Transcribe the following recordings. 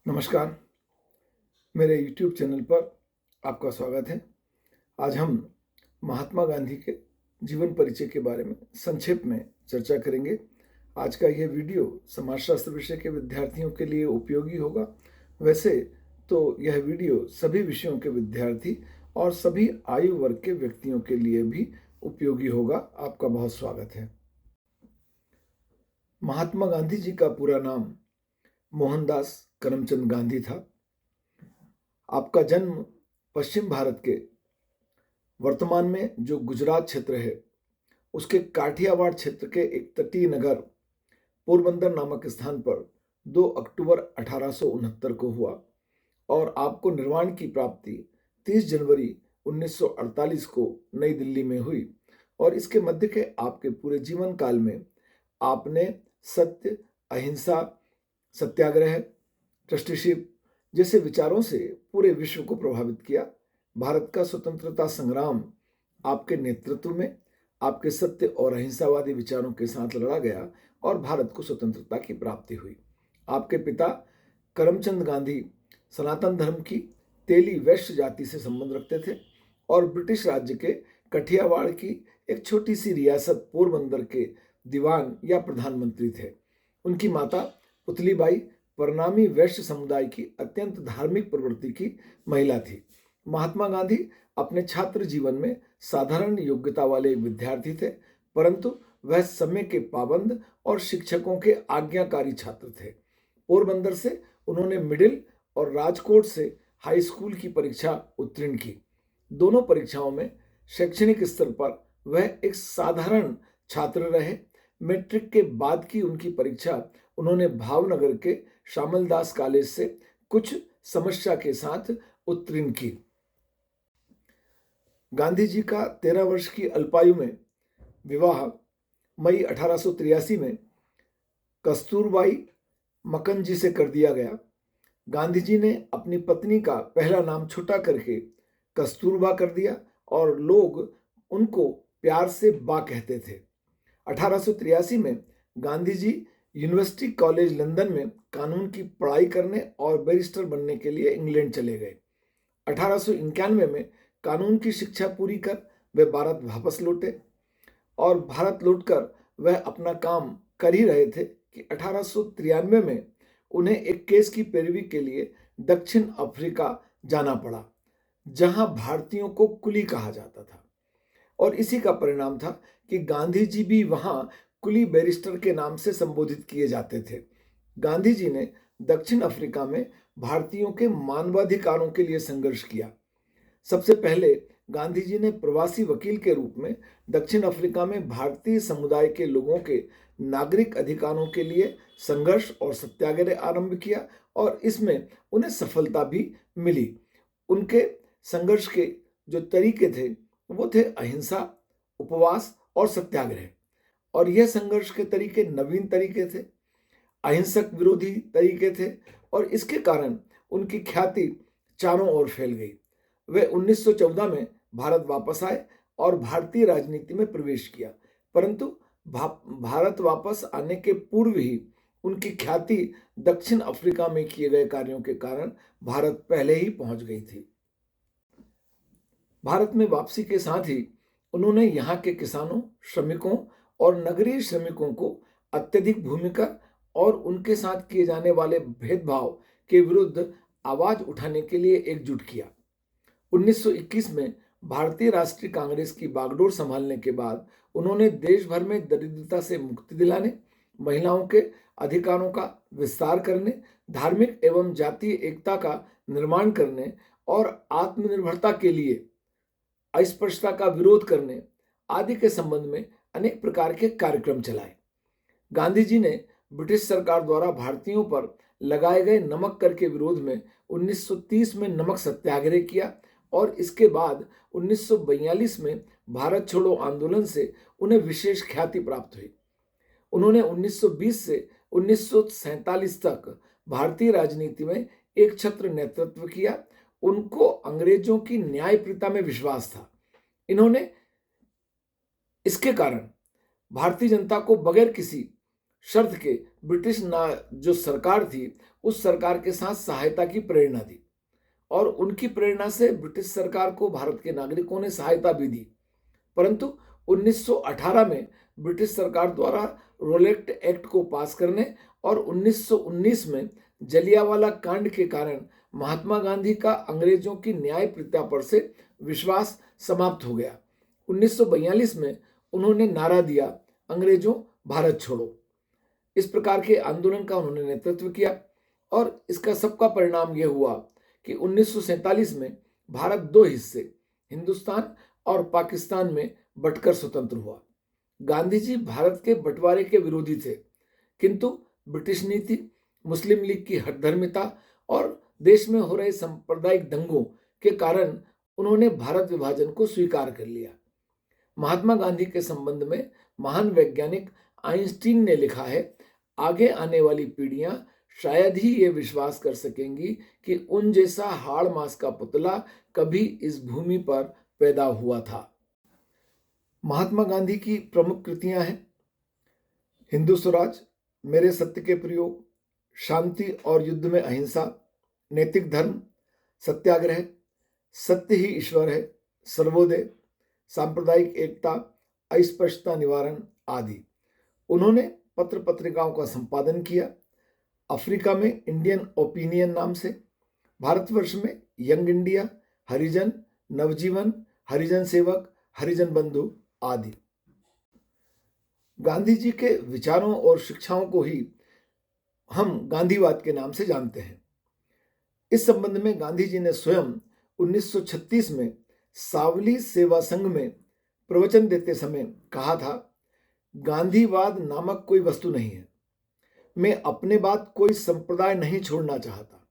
नमस्कार, मेरे YouTube channel पर आपका स्वागत है। आज हम महात्मा गांधी के जीवन परिचय के बारे में संक्षेप में चर्चा करेंगे। आज का यह वीडियो समाजशास्त्र विषय के विद्यार्थियों के लिए उपयोगी होगा। वैसे तो यह वीडियो सभी विषयों के विद्यार्थी और सभी आयु वर्ग के व्यक्तियों के लिए भी उपयोगी होगा। आपका बहुत स्वागत है। महात्मा गांधी जी का पूरा नाम मोहनदास करमचंद गांधी था। आपका जन्म पश्चिम भारत के वर्तमान में जो गुजरात क्षेत्र है उसके काठियावाड़ क्षेत्र के एक तटीय नगर पोरबंदर नामक स्थान पर 2 अक्टूबर 1869 को हुआ और आपको निर्वाण की प्राप्ति 30 जनवरी 1948 को नई दिल्ली में हुई। और इसके मध्य के आपके पूरे जीवन काल में आपने सत्य, अहिंसा, सत्याग्रह, ट्रस्टीशिप जैसे विचारों से पूरे विश्व को प्रभावित किया। भारत का स्वतंत्रता संग्राम आपके नेतृत्व में आपके सत्य और अहिंसावादी विचारों के साथ लड़ा गया और भारत को स्वतंत्रता की प्राप्ति हुई। आपके पिता करमचंद गांधी सनातन धर्म की तेली वैश्य जाति से संबंध रखते थे और ब्रिटिश राज्य के कठियावाड़ की एक छोटी सी रियासत पोरबंदर के दीवान या प्रधानमंत्री थे। उनकी माता पुतलीबाई परिणामी वैश्य समुदाय की अत्यंत धार्मिक प्रवृत्ति की महिला थी। महात्मा गांधी अपने छात्र जीवन में साधारण योग्यता वाले विद्यार्थी थे, परंतु वह समय के पाबंद और शिक्षकों के आज्ञाकारी छात्र थे। पोरबंदर से उन्होंने मिडिल और राजकोट से हाई स्कूल की परीक्षा उत्तीर्ण की। दोनों परीक्षाओं में शैक्षणिक स्तर पर वह एक साधारण छात्र रहे। मैट्रिक के बाद की उनकी परीक्षा उन्होंने भावनगर के श्यामलदास कॉलेज से कुछ समस्या के साथ उत्तीर्ण की। गांधी जी का 13 वर्ष की अल्पायु में विवाह मई 1883 में कस्तूरबाई मक्कनजी से कर दिया गया। गांधी जी ने अपनी पत्नी का पहला नाम छोटा करके कस्तूरबा कर दिया और लोग उनको प्यार से बा कहते थे। 1883 में Gandhi ji university college London में कानून की पढ़ाई करने और बैरिस्टर बनने के लिए इंग्लैंड चले गए। 1891 में कानून की शिक्षा पूरी कर वे भारत वापस लौटे और भारत लौटकर वह अपना काम कर ही रहे थे कि 1893 में उन्हें एक केस की पैरवी के लिए दक्षिण अफ्रीका जाना पड़ा, जहां भारतीयों को कुली कहा जाता था। और इसी का परिणाम था कि गांधी जी भी वहां कुली बैरिस्टर के नाम से संबोधित किए जाते थे। गांधी जी ने दक्षिण अफ्रीका में भारतीयों के मानवाधिकारों के लिए संघर्ष किया। सबसे पहले गांधी जी ने प्रवासी वकील के रूप में दक्षिण अफ्रीका में भारतीय समुदाय के लोगों के नागरिक अधिकारों के लिए संघर्ष और सत्याग्रह आरंभ किया और इसमें उन्हें सफलता भी मिली। उनके संघर्ष के जो तरीके थे वो थे अहिंसा, उपवास और सत्याग्रह। और यह संघर्ष के तरीके नवीन तरीके थे, अहिंसक विरोधी तरीके थे और इसके कारण उनकी ख्याति चारों ओर फैल गई। वे 1914 में भारत वापस आए और भारतीय राजनीति में प्रवेश किया, परंतु भारत वापस आने के पूर्व ही उनकी ख्याति दक्षिण अफ्रीका में किए गए कार्यों के कारण भारत पहले ही पहुंच गई थी। भारत में वापसी के साथ ही उन्होंने यहाँ के किसानों, श्रमिकों और नगरीय श्रमिकों को अत्यधिक भूमिका और उनके साथ किए जाने वाले भेदभाव के विरुद्ध आवाज उठाने के लिए एकजुट किया। 1921 में भारतीय राष्ट्रीय कांग्रेस की बागडोर संभालने के बाद उन्होंने देश भर में दरिद्रता से मुक्ति दिलाने, महिलाओं के अधिकारों का विस्तार करने, धार्मिक एवं जातीय एकता का निर्माण करने और आत्मनिर्भरता के लिए अस्पृश्यता का विरोध करने आदि के संबंध में अनेक प्रकार के कार्यक्रम चलाए। गांधी जी ने ब्रिटिश सरकार द्वारा भारतीयों पर लगाए गए नमक कर के विरोध में 1930 में नमक सत्याग्रह किया और इसके बाद 1942 में भारत छोड़ो आंदोलन से उन्हें विशेष ख्याति प्राप्त हुई। उन्होंने 1920 से 1947 तक भारतीय राजनीति में एक छत्र नेतृत्व किया। उनको अंग्रेजों की न्यायप्रियता में विश्वास था। इन्होंने इसके कारण भारतीय जनता को बगैर किसी शर्त के ब्रिटिश जो सरकार थी उस सरकार के साथ सहायता की प्रेरणा दी और उनकी प्रेरणा से ब्रिटिश सरकार को भारत के नागरिकों ने सहायता भी दी। परंतु 1918 में ब्रिटिश सरकार द्वारा रोलेट एक्ट को पास करने और 1919 में जलियांवाला कांड के कारण महात्मा गांधी का अंग्रेजों की न्याय प्रथा पर से विश्वास समाप्त हो गया। 1942 में उन्होंने नारा दिया, अंग्रेजों भारत छोड़ो। इस प्रकार के आंदोलन का उन्होंने नेतृत्व किया और इसका सबका परिणाम यह हुआ कि 1947 में भारत दो हिस्से हिंदुस्तान और पाकिस्तान में बंटकर स्वतंत्र हुआ। गांधी जी भारत के बंटवारे के विरोधी थे, किंतु ब्रिटिश नीति, मुस्लिम लीग की हठधर्मिता और देश में हो रहे सांप्रदायिक दंगों के कारण उन्होंने भारत विभाजन को स्वीकार कर लिया। महात्मा गांधी के संबंध में महान वैज्ञानिक आइंस्टीन ने लिखा है, आगे आने वाली पीढ़ियां शायद ही ये विश्वास कर सकेंगी कि उन जैसा हाड़ मांस का पुतला कभी इस भूमि पर पैदा हुआ था। महात्मा गांधी की प्रमुख कृतियां हैं हिंदू स्वराज, मेरे सत्य के प्रयोग, शांति और युद्ध में अहिंसा, नैतिक धर्म, सत्याग्रह, सत्य ही ईश्वर है, सर्वोदय, सांप्रदायिक एकता, अस्पृश्यता निवारण आदि। उन्होंने पत्र पत्रिकाओं का संपादन किया। अफ्रीका में इंडियन ओपिनियन नाम से, भारतवर्ष में यंग इंडिया, हरिजन, नवजीवन, हरिजन सेवक, हरिजन बंधु आदि। गांधी जी के विचारों और शिक्षाओं को ही हम गांधीवाद के नाम से जानते हैं। इस संबंध में गांधी जी ने स्वयं 1936 में सावली सेवा संघ में प्रवचन देते समय कहा था, गांधीवाद नामक कोई वस्तु नहीं है। मैं अपने बाद कोई संप्रदाय नहीं छोड़ना चाहता।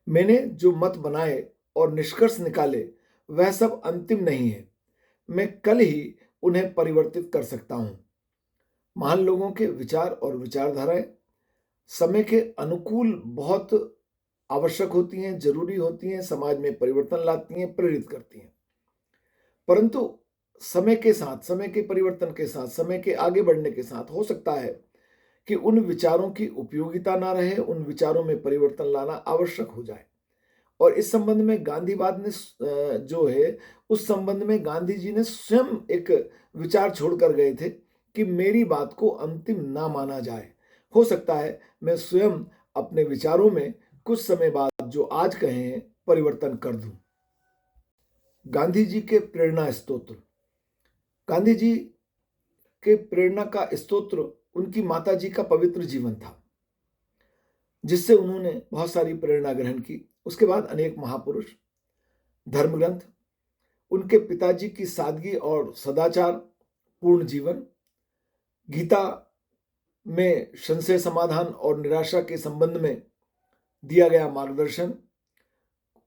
मैंने जो मत बनाए और निष्कर्ष निकाले वह सब अंतिम नहीं है। मैं कल ही उन्हें परिवर्तित कर सकता हूं। महान लोगों के विचार और विचारधाराएं समय के अनुकूल बहुत आवश्यक होती हैं, जरूरी होती हैं, समाज में परिवर्तन लाती हैं, प्रेरित करती हैं। परंतु समय के साथ, समय के परिवर्तन के साथ, समय के आगे बढ़ने के साथ हो सकता है कि उन विचारों की उपयोगिता ना रहे, उन विचारों में परिवर्तन लाना आवश्यक हो जाए। और इस संबंध में गांधीवाद ने जो है, उस संबंध में गांधी जी ने स्वयं एक विचार छोड़कर गए थे कि मेरी बात को अंतिम ना माना जाए। हो सकता है मैं स्वयं अपने विचारों में कुछ समय बाद जो आज कहे हैं परिवर्तन कर दूं। गांधी जी के प्रेरणा स्तोत्र। गांधी जी के प्रेरणा का स्तोत्र उनकी माता जी का पवित्र जीवन था, जिससे उन्होंने बहुत सारी प्रेरणा ग्रहण की। उसके बाद अनेक महापुरुष, धर्म ग्रंथ, उनके पिताजी की सादगी और सदाचार पूर्ण जीवन, गीता में संशय समाधान और निराशा के संबंध में दिया गया मार्गदर्शन।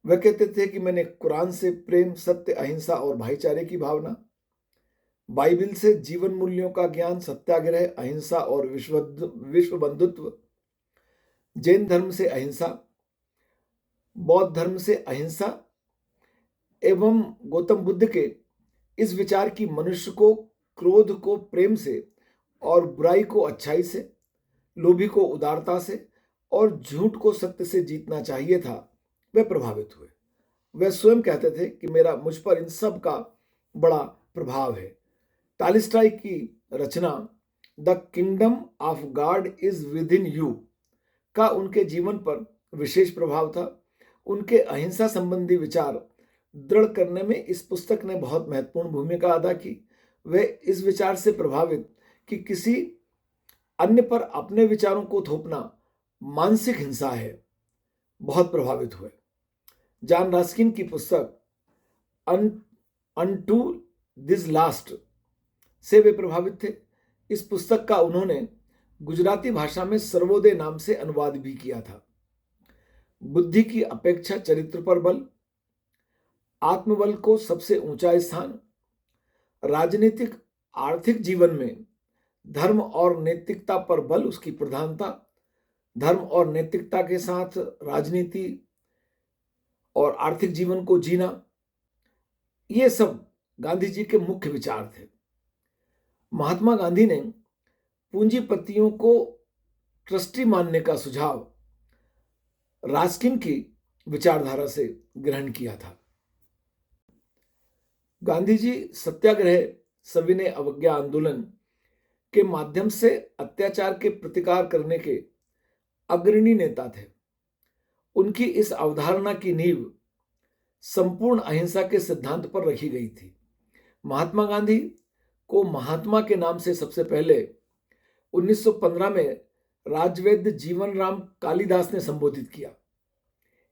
वह कहते थे कि मैंने कुरान से प्रेम, सत्य, अहिंसा और भाईचारे की भावना, बाइबिल से जीवन मूल्यों का ज्ञान, सत्याग्रह, अहिंसा और विश्व बंधुत्व, जैन धर्म से अहिंसा, बौद्ध धर्म से अहिंसा एवं गौतम बुद्ध के इस विचार की मनुष्य को क्रोध को प्रेम से और बुराई को अच्छाई से, लोभी को उदारता से और झूठ को सत्य से जीतना चाहिए था, वे प्रभावित हुए। वह स्वयं कहते थे कि मुझ पर इन सब का बड़ा प्रभाव है। टॉलस्टॉय की रचना the kingdom of God is within you का उनके जीवन पर विशेष प्रभाव था। उनके अहिंसा संबंधी विचार दृढ़ करने में इस पुस्तक ने बहुत महत्वपूर्ण भूमिका अदा की। वे इस विचार से प्रभावित कि किसी अन्य पर अपने विचारों को थोपना मानसिक हिंसा है, बहुत प्रभावित हुए। जॉन रस्किन की पुस्तक अनटू दिस लास्ट से वे प्रभावित थे। इस पुस्तक का उन्होंने गुजराती भाषा में सर्वोदय नाम से अनुवाद भी किया था। बुद्धि की अपेक्षा चरित्र पर बल, आत्मबल को सबसे ऊंचा स्थान, राजनीतिक आर्थिक जीवन में धर्म और नैतिकता पर बल, उसकी प्रधानता, धर्म और नैतिकता के साथ राजनीति और आर्थिक जीवन को जीना, ये सब गांधी जी के मुख्य विचार थे। महात्मा गांधी ने पूंजीपतियों को ट्रस्टी मानने का सुझाव रास्किन की विचारधारा से ग्रहण किया था। गांधी जी सत्याग्रह, सविनय अवज्ञा आंदोलन के माध्यम से अत्याचार के प्रतिकार करने के अग्रणी नेता थे। उनकी इस अवधारणा की नींव संपूर्ण अहिंसा के सिद्धांत पर रखी गई थी। महात्मा गांधी को महात्मा के नाम से सबसे पहले 1915 में राजवैद्य जीवन राम कालिदास ने संबोधित किया।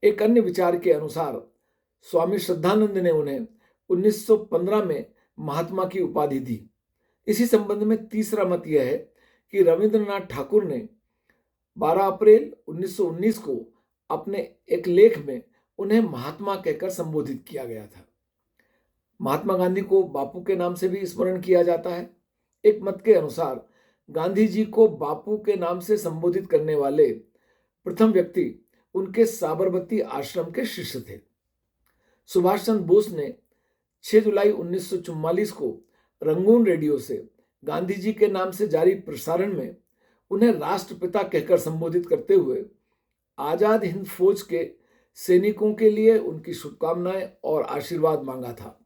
एक अन्य विचार के अनुसार स्वामी श्रद्धानंद ने उन्हें 1915 में महात्मा की उपाधि दी। इसी संबंध में तीसरा मत यह है कि रविंद्रनाथ ठाकुर ने 12 अप्रैल 1919 को अपने एक लेख में उन्हें महात्मा कहकर संबोधित किया गया था। महात्मा गांधी को बापू के नाम से भी स्मरण किया जाता है। एक मत के अनुसार गांधी जी को बापू के नाम से संबोधित करने वाले प्रथम व्यक्ति उनके साबरमती आश्रम के शिष्य थे। सुभाष चंद्र बोस ने 6 जुलाई 1944 को रंगून रेडियो से गांधी जी के नाम से जारी प्रसारण में उन्हें राष्ट्रपिता कहकर संबोधित करते हुए आजाद हिंद फौज के सैनिकों के लिए उनकी शुभकामनाएं और आशीर्वाद मांगा था।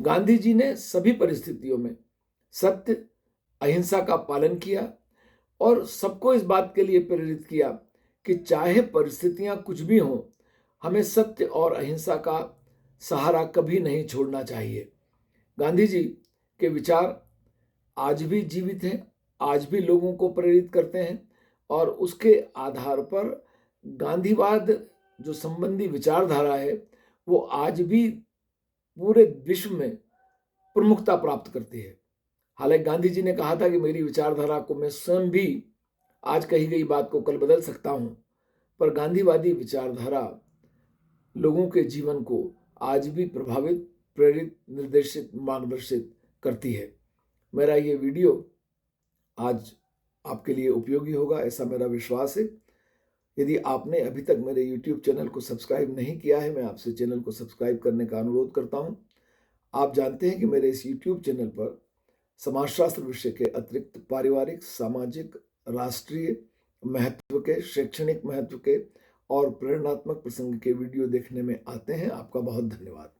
गांधी जी ने सभी परिस्थितियों में सत्य, अहिंसा का पालन किया और सबको इस बात के लिए प्रेरित किया कि चाहे परिस्थितियां कुछ भी हों, हमें सत्य और अहिंसा का सहारा कभी नहीं छोड़ना चाहिए। गांधी जी के विचार आज भी जीवित हैं, आज भी लोगों को प्रेरित करते हैं और उसके आधार पर गांधीवाद जो संबंधी विचारधारा है वो आज भी पूरे विश्व में प्रमुखता प्राप्त करती है। हालांकि गांधी जी ने कहा था कि मेरी विचारधारा को मैं स्वयं भी आज कही गई बात को कल बदल सकता हूं, पर गांधीवादी विचारधारा लोगों के जीवन को आज भी प्रभावित, प्रेरित, निर्देशित, मार्गदर्शित करती है। मेरा ये वीडियो आज आपके लिए उपयोगी होगा ऐसा मेरा विश्वास है। यदि आपने अभी तक मेरे YouTube चैनल को सब्सक्राइब नहीं किया है, मैं आपसे चैनल को सब्सक्राइब करने का अनुरोध करता हूं। आप जानते हैं कि मेरे इस YouTube चैनल पर समाजशास्त्र विषय के अतिरिक्त पारिवारिक, सामाजिक, राष्ट्रीय महत्व के, शैक्षणिक महत्व के और प्रेरणात्मक प्रसंग के वीडियो देखने में आते हैं। आपका बहुत धन्यवाद।